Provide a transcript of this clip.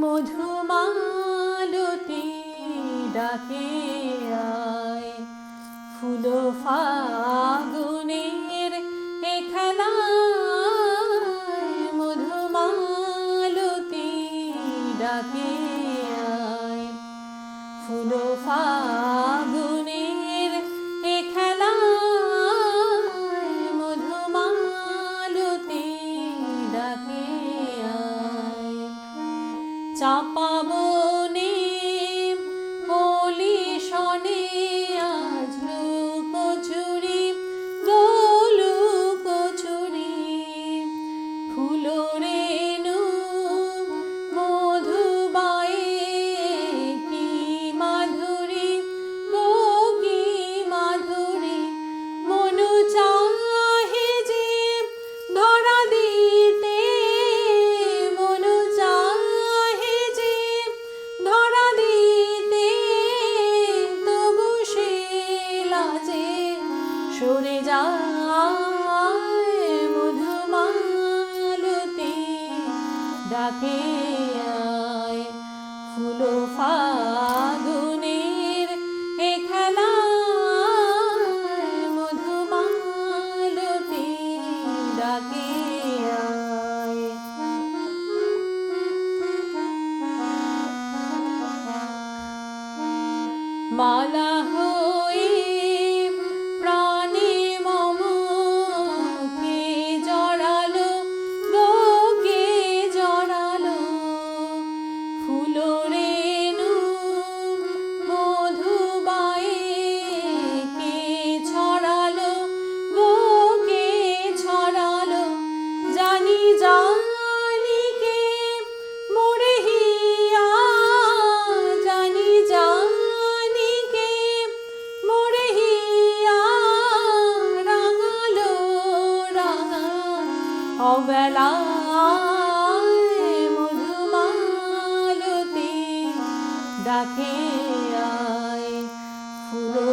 মধুমালতী ডাকে আয়, ফুলো ফাগুনের এ খেলায়। মধুমালতী ডাকে আয়, ফুলো ফাগুনের এ খেলায়। মধুমালতী ডাকে আয়। চাপা বনে অলি শনে আজ লুকোচুরি গো লুকোচুরি। ফুলো রেণু মধুবায়ে কি মাধুরী গো কি মাধুরী। মনু চাহে যে ধরা দিতে, মনু চাহে যে ধরা দিতে, তবু সে লাজে সরে যায়। মধুমালতী ডাকে আয়, ফুলো ফাগুনের এ খেলায়। মধুমালতী ডাকে আয়। মালা হয়ে প্রাণে মম কে জড়ালো গো কে জড়ালো। ফুলো রেণু মধুবায়ে কে ছড়ালো গো কে ছড়ালো। জানি জানি কে মোরে হিয়া, জানি জানি কে মোরে হিয়া। রাঙালো রাঙা অবেলায়, মধুমালতী ডাকে আয়, ফুলো